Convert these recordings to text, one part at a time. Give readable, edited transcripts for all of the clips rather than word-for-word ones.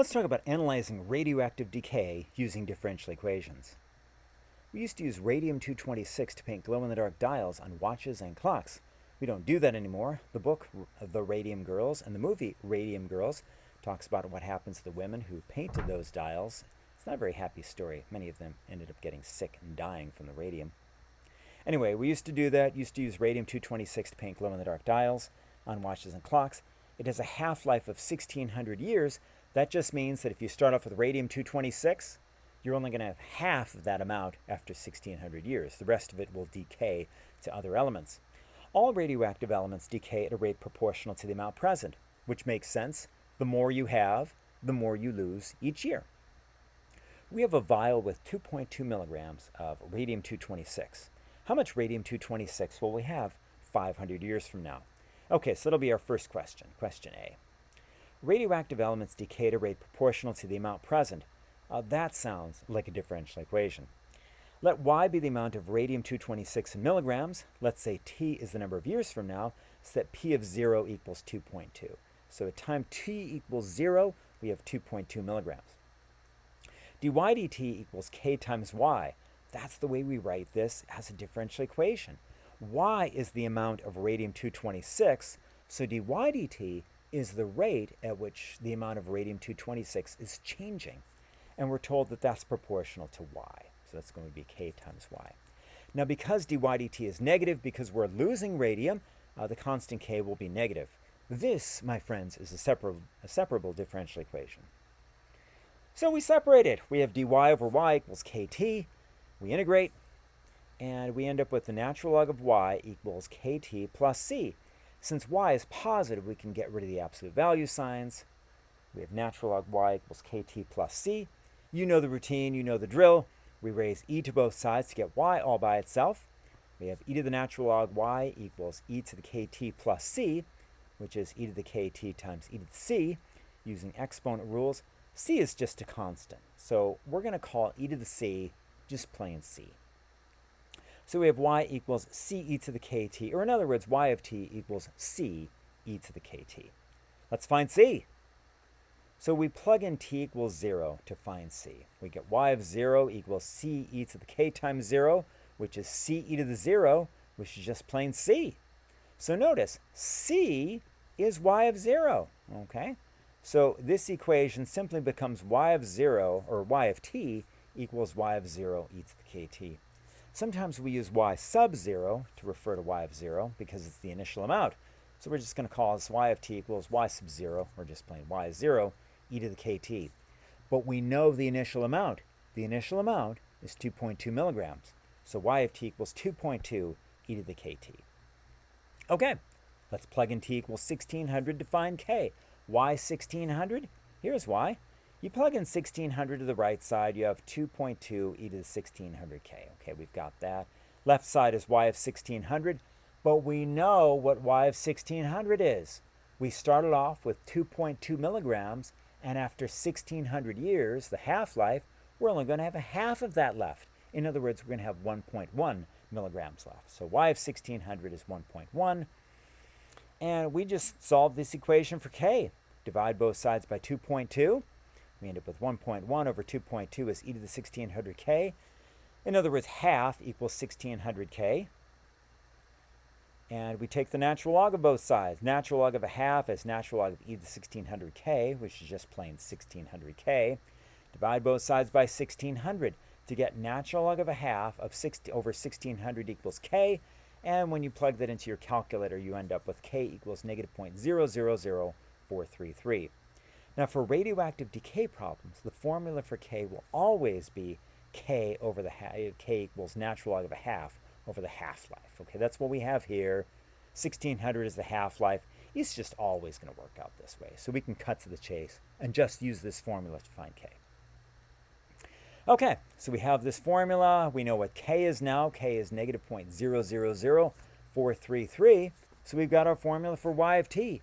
Let's talk about analyzing radioactive decay using differential equations. We used to use radium-226 to paint glow-in-the-dark dials on watches and clocks. We don't do that anymore. The book, The Radium Girls, and the movie Radium Girls talks about what happens to the women who painted those dials. It's not a very happy story. Many of them ended up getting sick and dying from the radium. Anyway, we used to do that, used to use radium-226 to paint glow-in-the-dark dials on watches and clocks. It has a half-life of 1,600 years. That just means that if you start off with radium-226, you're only going to have half of that amount after 1,600 years. The rest of it will decay to other elements. All radioactive elements decay at a rate proportional to the amount present, which makes sense. The more you have, the more you lose each year. We have a vial with 2.2 milligrams of radium-226. How much radium-226 will we have 500 years from now? Okay, so that'll be our first question, question A. Radioactive elements decay at a rate proportional to the amount present. That sounds like a differential equation. Let y be the amount of radium-226 in milligrams. Let's say t is the number of years from now, so that p of 0 equals 2.2. So at time t equals 0, we have 2.2 milligrams. dy dt equals k times y. That's the way we write this as a differential equation. Y is the amount of radium-226, so dy dt is the rate at which the amount of radium-226 is changing. And we're told that that's proportional to y. So that's going to be k times y. Now because dy dt is negative, because we're losing radium, the constant k will be negative. This, my friends, is a separable differential equation. So we separate it. We have dy over y equals kt. We integrate, and we end up with the natural log of y equals kt plus c. Since y is positive, we can get rid of the absolute value signs. We have natural log y equals kt plus c. You know the routine, you know the drill. We raise e to both sides to get y all by itself. We have e to the natural log y equals e to the kt plus c, which is e to the kt times e to the c. Using exponent rules, c is just a constant. So we're going to call e to the c just plain c. So we have y equals c e to the kt, or in other words, y of t equals c e to the kt. Let's find c. So we plug in t equals 0 to find c. We get y of 0 equals c e to the k times 0, which is c e to the 0, which is just plain c. So notice, c is y of 0, okay? So this equation simply becomes y of 0, or y of t, equals y of 0 e to the kt. Sometimes we use y sub 0 to refer to y of 0 because it's the initial amount. So we're just going to call this y of t equals y sub 0, or just plain y of 0, e to the kt. But we know the initial amount. The initial amount is 2.2 milligrams. So y of t equals 2.2 e to the kt. Okay, let's plug in t equals 1600 to find k. Why 1600? Here's why. You plug in 1600 to the right side, you have 2.2 e to the 1600k. Okay, we've got that. Left side is y of 1600, but we know what y of 1600 is. We started off with 2.2 milligrams, and after 1600 years, the half-life, we're only going to have a half of that left. In other words, we're going to have 1.1 milligrams left. So y of 1600 is 1.1, and we just solved this equation for k. Divide both sides by 2.2. We end up with 1.1 over 2.2 is e to the 1600k. In other words, half equals 1600k. And we take the natural log of both sides. Natural log of a half is natural log of e to the 1600k, which is just plain 1600k. Divide both sides by 1600 to get natural log of a half of 60 over 1600 equals k. And when you plug that into your calculator, you end up with k equals negative 0.000433. Now for radioactive decay problems, the formula for k will always be k over the k equals natural log of a half over the half-life. Okay, that's what we have here. 1600 is the half-life. It's just always going to work out this way. So we can cut to the chase and just use this formula to find k. Okay, so we have this formula. We know what k is now. K is negative 0.000433. So we've got our formula for y of t.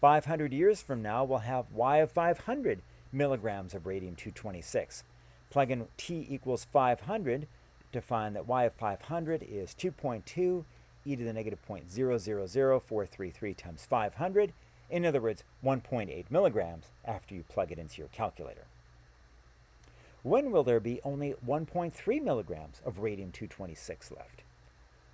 500 years from now, we'll have y of 500 milligrams of radium-226. Plug in t equals 500 to find that y of 500 is 2.2 e to the negative 0.000433 times 500. In other words, 1.8 milligrams after you plug it into your calculator. When will there be only 1.3 milligrams of radium-226 left?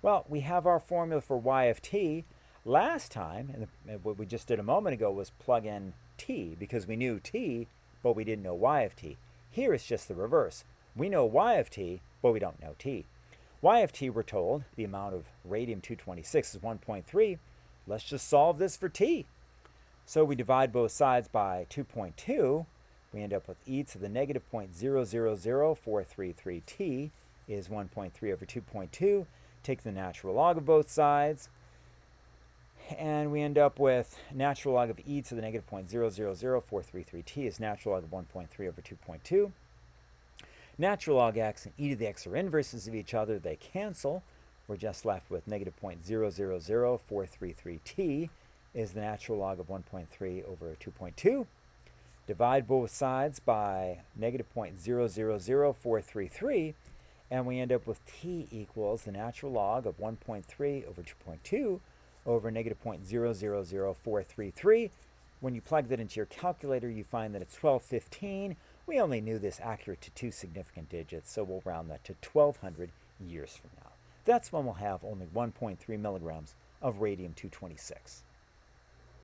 Well, we have our formula for y of t. Last time, and what we just did a moment ago, was plug in t because we knew t, but we didn't know y of t. Here it's just the reverse. We know y of t, but we don't know t. Y of t, we're told, the amount of radium-226 is 1.3. Let's just solve this for t. So we divide both sides by 2.2. We end up with e to the negative 0.000433 t is 1.3 over 2.2. Take the natural log of both sides, and we end up with natural log of e to the negative 0.000433 t is natural log of 1.3 over 2.2. Natural log x and e to the x are inverses of each other. They cancel. We're just left with negative 0.000433 t is the natural log of 1.3 over 2.2. Divide both sides by negative 0.000433, and we end up with t equals the natural log of 1.3 over 2.2 over negative 0.000433. When you plug that into your calculator, you find that it's 1215. We only knew this accurate to 2 significant digits, so we'll round that to 1200 years from now. That's when we'll have only 1.3 milligrams of radium-226.